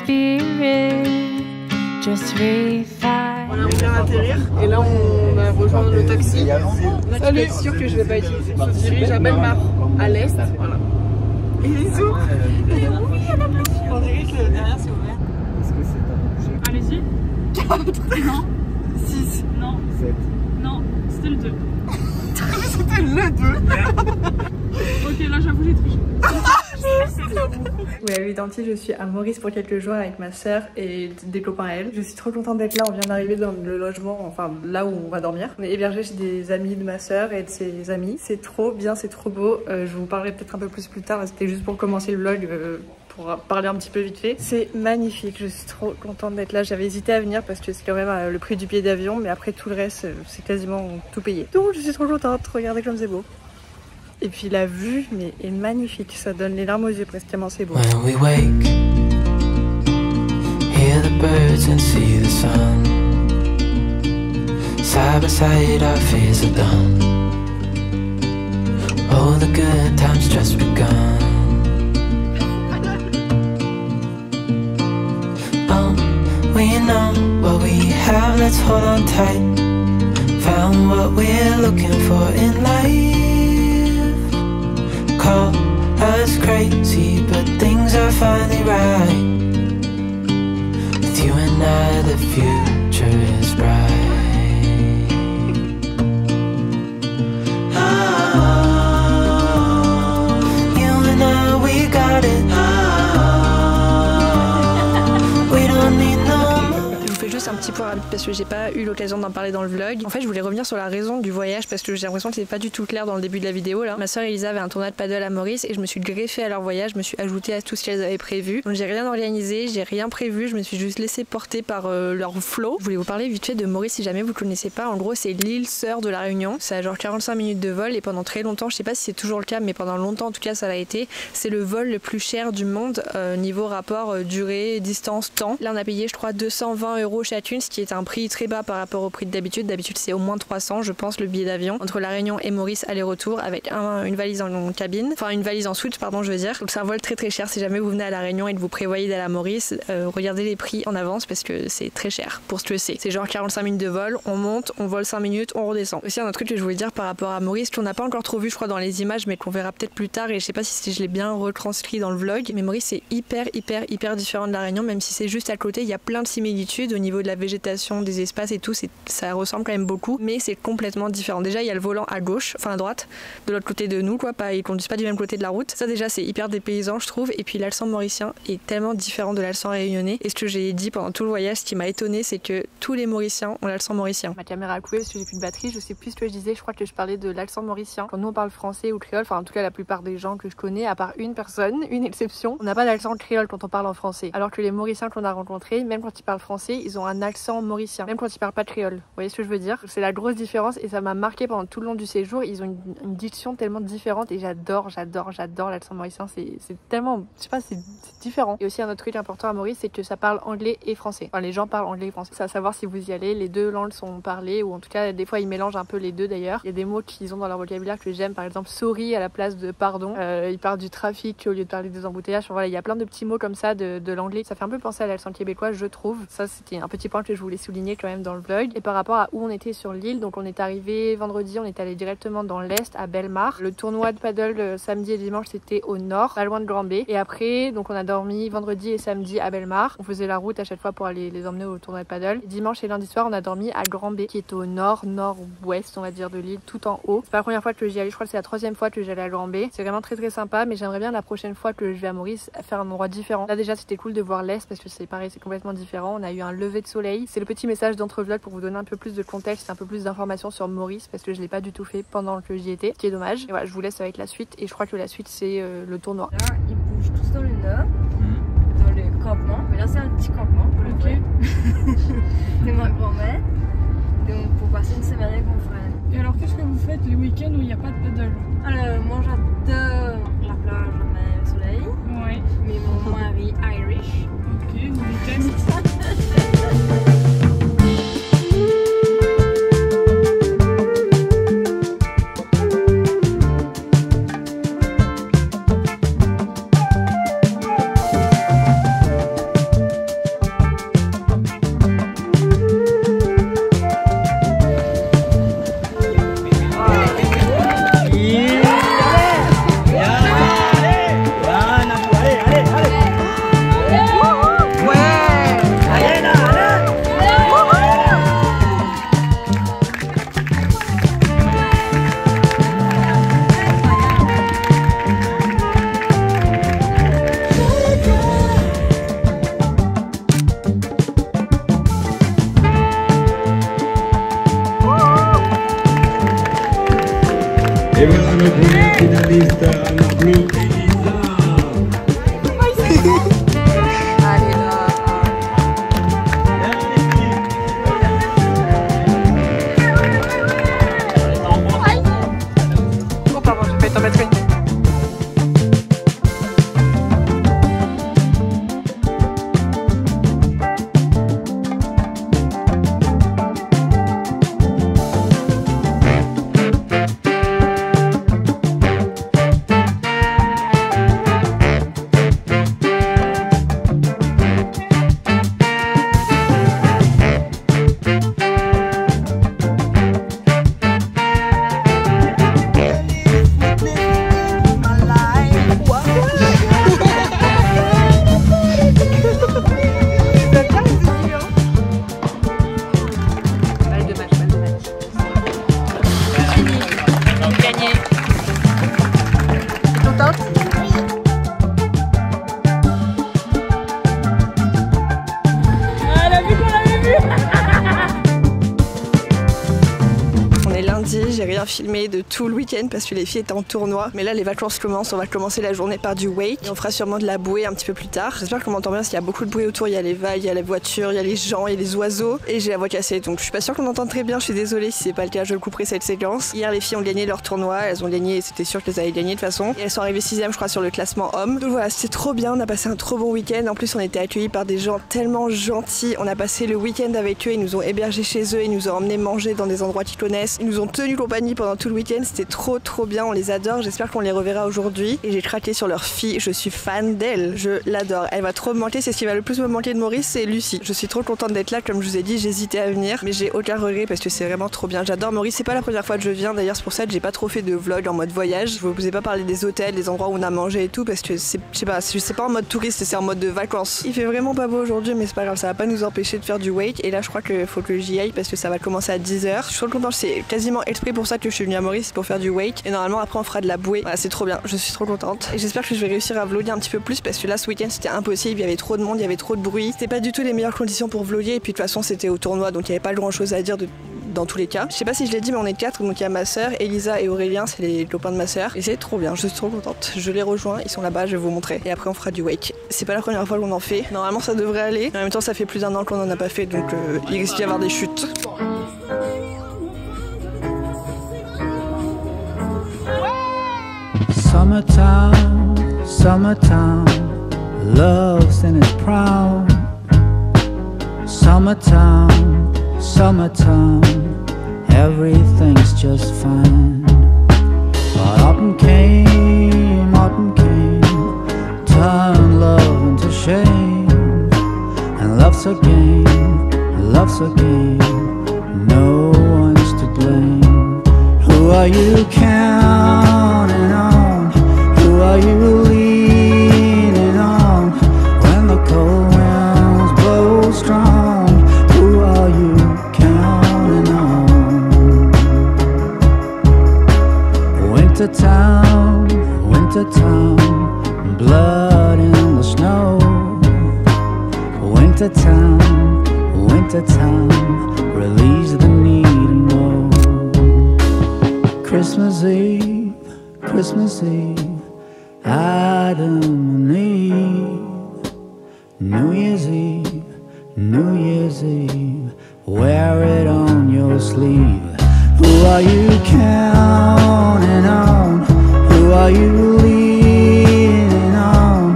spirit just revive. On vient d'atterrir et là on a rejoint le taxi. Là tu peux être sûr que je vais pas utiliser. Je dirige à Bellemare, à l'est. Voilà. Et les autres. Oui, il y en a plus. On dirait que derrière c'est ouvert. Est-ce que c'est un objet? Allez-y. 4. Non. 6. Non. 7. Non. C'était le 2. C'était le 2. Ok, là j'avoue j'ai triché. Vous l'avez identifié, je suis à Maurice pour quelques jours avec ma soeur et des copains à elle. Je suis trop contente d'être là, on vient d'arriver dans le logement, enfin là où on va dormir. On est hébergé chez des amis de ma soeur et de ses amis. C'est trop bien, c'est trop beau. Je vous parlerai peut-être un peu plus tard, c'était juste pour commencer le vlog. Pour parler un petit peu vite fait. C'est magnifique, je suis trop contente d'être là. J'avais hésité à venir parce que c'est quand même le prix du billet d'avion, mais après tout le reste, c'est quasiment tout payé. Donc je suis trop contente, regardez comme c'est beau. Et puis la vue mais est magnifique, ça donne les larmes aux yeux presque tellement c'est beau. When we wake, hear the birds and see the sun. Side by side our fears are done. Oh, the good times just begun. We know what we have, let's hold on tight. Found what we're looking for in life. Call us crazy, but things are finally right. With you and I, the future is bright. Oh, you and I, we got it. Un petit point rapide parce que j'ai pas eu l'occasion d'en parler dans le vlog. En fait je voulais revenir sur la raison du voyage parce que j'ai l'impression que c'était pas du tout clair dans le début de la vidéo là. Ma soeur Elisa avait un tournoi de paddle à Maurice et je me suis greffée à leur voyage, je me suis ajoutée à tout ce qu'elles avaient prévu. Donc j'ai rien organisé, j'ai rien prévu, je me suis juste laissée porter par leur flow. Je voulais vous parler vite fait de Maurice si jamais vous connaissez pas. En gros c'est l'île sœur de la Réunion, c'est à genre 45 minutes de vol et pendant très longtemps, je sais pas si c'est toujours le cas mais pendant longtemps en tout cas ça l'a été, c'est le vol le plus cher du monde niveau rapport durée, distance, temps. Là on a payé je crois 220 € chacune, ce qui est un prix très bas par rapport au prix d'habitude. D'habitude c'est au moins 300 je pense le billet d'avion entre la Réunion et Maurice aller-retour avec une valise en cabine, enfin une valise en soute pardon je veux dire. Donc c'est un vol très cher si jamais vous venez à la Réunion et que vous prévoyez d'aller à Maurice, regardez les prix en avance parce que c'est très cher pour ce que c'est. C'est genre 45 minutes de vol, on monte, on vole 5 minutes, on redescend. Aussi un autre truc que je voulais dire par rapport à Maurice qu'on n'a pas encore trop vu je crois dans les images mais qu'on verra peut-être plus tard et je sais pas si je l'ai bien retranscrit dans le vlog mais Maurice c'est hyper différent de la Réunion même si c'est juste à côté, il y a plein de similitudes au niveau de la végétation, des espaces et tout, ça ressemble quand même beaucoup mais c'est complètement différent. Déjà il y a le volant à gauche, enfin à droite, de l'autre côté de nous quoi, ils conduisent pas du même côté de la route. Ça déjà c'est hyper dépaysant je trouve et puis l'accent mauricien est tellement différent de l'accent réunionnais et ce que j'ai dit pendant tout le voyage, ce qui m'a étonné c'est que tous les Mauriciens ont l'accent mauricien. Ma caméra a coupé parce que j'ai plus de batterie, je sais plus ce que je disais, je crois que je parlais de l'accent mauricien. Quand nous on parle français ou créole, enfin en tout cas la plupart des gens que je connais à part une personne, une exception, on n'a pas d'accent créole quand on parle en français. Alors que les Mauriciens qu'on a rencontrés, même quand ils parlent français, ils ont un accent mauricien, même quand ils parlent pas de créole. Vous voyez ce que je veux dire? C'est la grosse différence et ça m'a marqué pendant tout le long du séjour. Ils ont une diction tellement différente et j'adore l'accent mauricien. C'est tellement, je sais pas, c'est différent. Et aussi un autre truc important à Maurice, c'est que ça parle anglais et français. Enfin les gens parlent anglais et français. C'est à savoir si vous y allez, les deux langues sont parlées ou en tout cas des fois ils mélangent un peu les deux d'ailleurs. Il y a des mots qu'ils ont dans leur vocabulaire que j'aime, par exemple sorry à la place de pardon. Ils parlent du trafic au lieu de parler des embouteillages. Enfin, voilà, il y a plein de petits mots comme ça de l'anglais. Ça fait un peu penser à l'accent québécois je trouve. Ça c'était un petit point que je voulais souligner quand même dans le vlog. Et par rapport à où on était sur l'île, donc on est arrivé vendredi, on est allé directement dans l'est à Bellemare. Le tournoi de paddle samedi et dimanche c'était au nord, pas loin de Grand-Bay. Et après donc on a dormi vendredi et samedi à Bellemare. On faisait la route à chaque fois pour aller les emmener au tournoi de paddle. Et dimanche et lundi soir on a dormi à Grand-Bay qui est au nord-ouest on va dire de l'île, tout en haut. C'est pas la première fois que j'y allais, je crois que c'est la troisième fois que j'allais à Grand-Bay. C'est vraiment très sympa mais j'aimerais bien la prochaine fois que je vais à Maurice faire un endroit différent. Là déjà c'était cool de voir l'est parce que c'est pareil, c'est complètement différent. On a eu un lever de soleil. C'est le petit message d'entrevlog pour vous donner un peu plus de contexte, un peu plus d'informations sur Maurice parce que je l'ai pas du tout fait pendant que j'y étais, ce qui est dommage. Et voilà, je vous laisse avec la suite et je crois que la suite c'est le tournoi. Là ils bougent tous dans le nord, dans le campement, mais là c'est un petit campement pour le vrai. C'est ma grand-mère, donc pour passer une semaine avec mon frère. Et alors qu'est-ce que vous faites les week-ends où il n'y a pas de paddle? Alors moi j'adore la plage, la mer, le soleil. Ouais. Mais mon mari Irish. Ok, le week-end. le grand finaliste en bleu, Elisa. Allez là. Oh pardon, j'ai failli t'en mettre une. J'ai rien filmé de tout le week-end parce que les filles étaient en tournoi. Mais là, les vacances commencent. On va commencer la journée par du wake et on fera sûrement de la bouée un petit peu plus tard. J'espère qu'on m'entend bien parce qu'il y a beaucoup de bruit autour. Il y a les vagues, il y a la voiture, il y a les gens, il y a les oiseaux et j'ai la voix cassée. Donc je suis pas sûre qu'on entende très bien. Je suis désolée si c'est pas le cas. Je le couperai cette séquence. Hier, les filles ont gagné leur tournoi. Elles ont gagné et c'était sûr qu'elles allaient gagner de toute façon. Et elles sont arrivées 6ème, je crois, sur le classement homme. Donc voilà, c'était trop bien. On a passé un trop bon week-end. En plus, on était accueillis par des gens tellement gentils. On a passé le week-end avec eux. Ils nous ont hébergés chez eux. Ils nous ont emmenés manger dans des endroits qu'ils connaissent. Ils nous ont tenu compagnie pendant tout le week-end. C'était trop bien, on les adore, j'espère qu'on les reverra aujourd'hui. Et j'ai craqué sur leur fille, je suis fan d'elle, je l'adore. Elle va trop me manquer, c'est ce qui va le plus me manquer de Maurice, c'est Lucie. Je suis trop contente d'être là, comme je vous ai dit, j'hésitais à venir, mais j'ai aucun regret parce que c'est vraiment trop bien. J'adore Maurice, c'est pas la première fois que je viens, d'ailleurs c'est pour ça que j'ai pas trop fait de vlog en mode voyage. Je vous ai pas parlé des hôtels, des endroits où on a mangé et tout, parce que c'est, je sais pas en mode touriste, c'est en mode de vacances. Il fait vraiment pas beau aujourd'hui, mais c'est pas grave, ça va pas nous empêcher de faire du wake. Et là je crois qu'il faut que j'y aille parce que ça va commencer à 10h. Je suis trop contente, c'est quasiment exprès pour ça que je suis venue à Maurice, pour faire du wake. Et normalement après on fera de la bouée. Voilà, c'est trop bien, je suis trop contente. Et j'espère que je vais réussir à vlogger un petit peu plus parce que là ce week-end c'était impossible, il y avait trop de monde, il y avait trop de bruit. C'était pas du tout les meilleures conditions pour vlogger et puis de toute façon c'était au tournoi donc il y avait pas grand chose à dire dans tous les cas. Je sais pas si je l'ai dit mais on est 4 donc il y a ma soeur, Elisa et Aurélien, c'est les copains de ma soeur. Et c'est trop bien, je suis trop contente. Je les rejoins, ils sont là-bas, je vais vous montrer. Et après on fera du wake. C'est pas la première fois qu'on en fait. Normalement ça devrait aller. Mais en même temps ça fait plus d'1 an qu'on en a pas fait donc il risque d'y avoir des chutes. Summertime, summertime, love's in its prime. Summertime, summertime, everything's just fine. But autumn came, turned love into shame. And love's a game, no one's to blame. Who are you counting on? Who are you leaning on? When the cold winds blow strong, who are you counting on? Wintertime, wintertime, blood in the snow. Wintertime, wintertime, relieves the need to know. Christmas Eve, Christmas Eve, Adam and Eve. New Year's Eve, New Year's Eve, wear it on your sleeve. Who are you counting on? Who are you leaning on?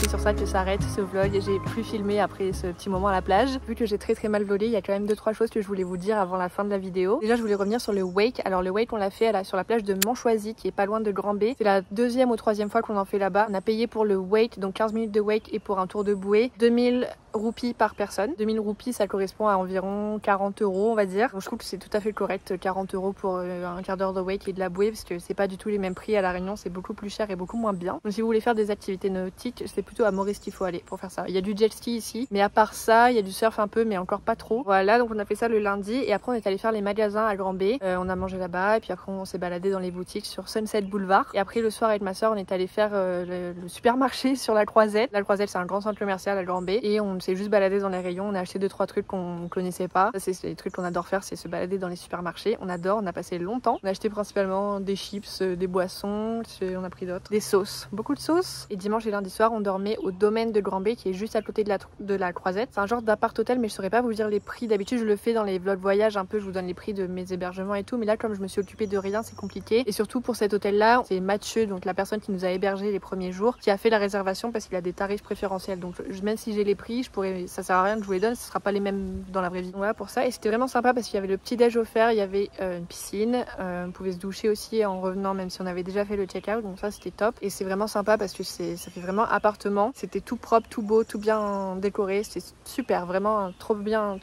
C'est sur ça que s'arrête ce vlog. J'ai plus filmé après ce petit moment à la plage. Vu que j'ai très mal volé, il y a quand même 2-3 choses que je voulais vous dire avant la fin de la vidéo. Déjà je voulais revenir sur le wake. Alors le wake on l'a fait sur la plage de Montchoisy qui est pas loin de Grand B. C'est la 2e ou 3e fois qu'on en fait là-bas. On a payé pour le wake, donc 15 minutes de wake et pour un tour de bouée 2000 roupies par personne. 2000 roupies ça correspond à environ 40 € on va dire. Donc je trouve que c'est tout à fait correct 40 € pour un quart d'heure de wake et de la bouée parce que c'est pas du tout les mêmes prix à La Réunion, c'est beaucoup plus cher et beaucoup moins bien. Donc si vous voulez faire des activités nautiques, c'est plutôt à Maurice qu'il faut aller pour faire ça. Il y a du jet ski ici, mais à part ça, il y a du surf un peu, mais encore pas trop. Voilà, donc on a fait ça le lundi et après on est allé faire les magasins à Grand B. On a mangé là-bas et puis après on s'est baladé dans les boutiques sur Sunset Boulevard. Et après le soir avec ma soeur, on est allé faire le supermarché sur la Croisette. La Croisette, c'est un grand centre commercial à Grand B et on s'est juste baladé dans les rayons, on a acheté 2-3 trucs qu'on connaissait pas. Ça c'est les trucs qu'on adore faire, c'est se balader dans les supermarchés. On adore, on a passé longtemps. On a acheté principalement des chips, des boissons, on a pris d'autres, des sauces, beaucoup de sauces. Et dimanche et lundi soir on dormait au domaine de Grand B qui est juste à côté de la Croisette. C'est un genre d'appart hôtel mais je saurais pas vous dire les prix. D'habitude je le fais dans les vlogs voyage un peu, je vous donne les prix de mes hébergements et tout, mais là comme je me suis occupée de rien c'est compliqué. Et surtout pour cet hôtel là, c'est Mathieu, donc la personne qui nous a hébergé les premiers jours, qui a fait la réservation parce qu'il a des tarifs préférentiels. Donc même si j'ai les prix, ça sert à rien que je vous les donne, ce sera pas les mêmes dans la vraie vie. Donc, voilà pour ça. Et c'était vraiment sympa parce qu'il y avait le petit déj offert, il y avait une piscine, on pouvait se doucher aussi en revenant même si on avait déjà fait le check-out, donc ça c'était top. Et c'est vraiment sympa parce que ça fait vraiment appartement, c'était tout propre, tout beau, tout bien décoré, c'était super, vraiment trop bien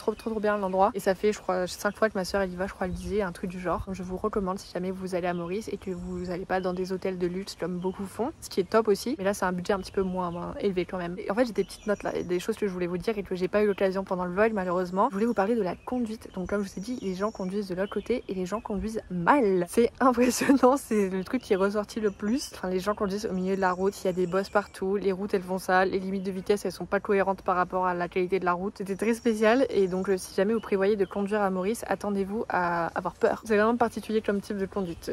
l'endroit. Et ça fait je crois 5 fois que ma soeur elle y va, je crois elle disait un truc du genre. Donc je vous recommande si jamais vous allez à Maurice et que vous n'allez pas dans des hôtels de luxe comme beaucoup font, ce qui est top aussi, mais là c'est un budget un petit peu moins élevé quand même. Et en fait j'ai des petites notes là, des choses que je voulais vous dire et que j'ai pas eu l'occasion pendant le vlog malheureusement. Je voulais vous parler de la conduite. Donc comme je vous ai dit, les gens conduisent de l'autre côté et les gens conduisent mal. C'est impressionnant, c'est le truc qui est ressorti le plus. Enfin les gens conduisent au milieu de la route, il y a des bosses partout, les routes elles font ça, les limites de vitesse elles sont pas cohérentes par rapport à la qualité de la route. C'était très spécial et donc si jamais vous prévoyez de conduire à Maurice, attendez-vous à avoir peur. C'est vraiment particulier comme type de conduite.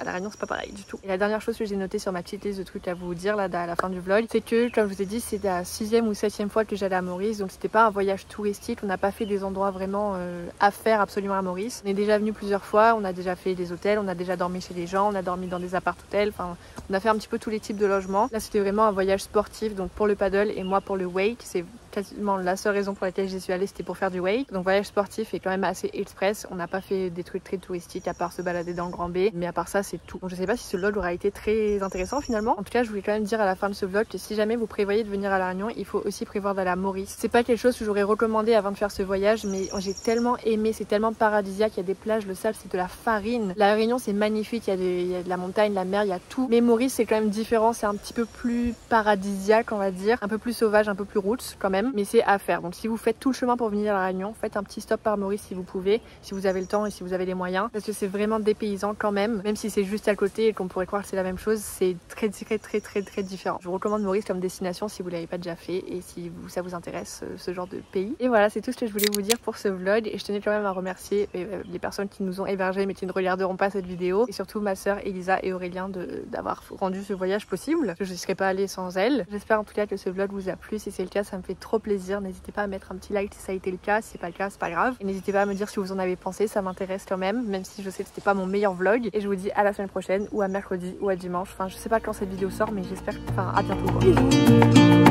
À La Réunion c'est pas pareil du tout. Et la dernière chose que j'ai notée sur ma petite liste de trucs à vous dire là à la fin du vlog, c'est que comme je vous ai dit c'est la 6e ou 7e fois que j'allais à Maurice, donc c'était pas un voyage touristique, on n'a pas fait des endroits vraiment à faire absolument à Maurice. On est déjà venu plusieurs fois, on a déjà fait des hôtels, on a déjà dormi chez les gens, on a dormi dans des appart-hôtels, enfin on a fait un petit peu tous les types de logements. Là c'était vraiment un voyage sportif, donc pour le paddle et moi pour le wake, c'est quasiment la seule raison pour laquelle j'y suis allée, c'était pour faire du wake. Donc voyage sportif est quand même assez express, on n'a pas fait des trucs très touristiques à part se balader dans le Grand B, mais à part ça c'est tout. Donc je sais pas si ce vlog aura été très intéressant finalement. En tout cas je voulais quand même dire à la fin de ce vlog que si jamais vous prévoyez de venir à La Réunion, il faut aussi prévoir d'aller à Maurice. C'est pas quelque chose que j'aurais recommandé avant de faire ce voyage, mais j'ai tellement aimé, c'est tellement paradisiaque, il y a des plages, le sable c'est de la farine. La Réunion c'est magnifique, il y a de la montagne, la mer, il y a tout. Mais Maurice c'est quand même différent, c'est un petit peu plus paradisiaque on va dire, un peu plus sauvage, un peu plus roots quand même, mais c'est à faire. Donc si vous faites tout le chemin pour venir à La Réunion, faites un petit stop par Maurice si vous pouvez, si vous avez le temps et si vous avez les moyens, parce que c'est vraiment dépaysant quand même si c'est juste à côté et qu'on pourrait croire que c'est la même chose, c'est très différent. Je vous recommande Maurice comme destination si vous l'avez pas déjà fait et si ça vous intéresse ce genre de pays. Et voilà, c'est tout ce que je voulais vous dire pour ce vlog et je tenais quand même à remercier les personnes qui nous ont hébergés mais qui ne regarderont pas cette vidéo et surtout ma soeur Elisa et Aurélien d'avoir rendu ce voyage possible. Je ne serais pas allée sans elles. J'espère en tout cas que ce vlog vous a plu. Si c'est le cas, ça me fait trop plaisir. N'hésitez pas à mettre un petit like si ça a été le cas. Si c'est pas le cas, c'est pas grave. Et n'hésitez pas à me dire si vous en avez pensé, ça m'intéresse quand même si je sais que c'était pas mon meilleur vlog. Et je vous dis à la semaine prochaine ou à mercredi ou à dimanche. Enfin, je sais pas quand cette vidéo sort, mais j'espère. Enfin, à bientôt. Bisous.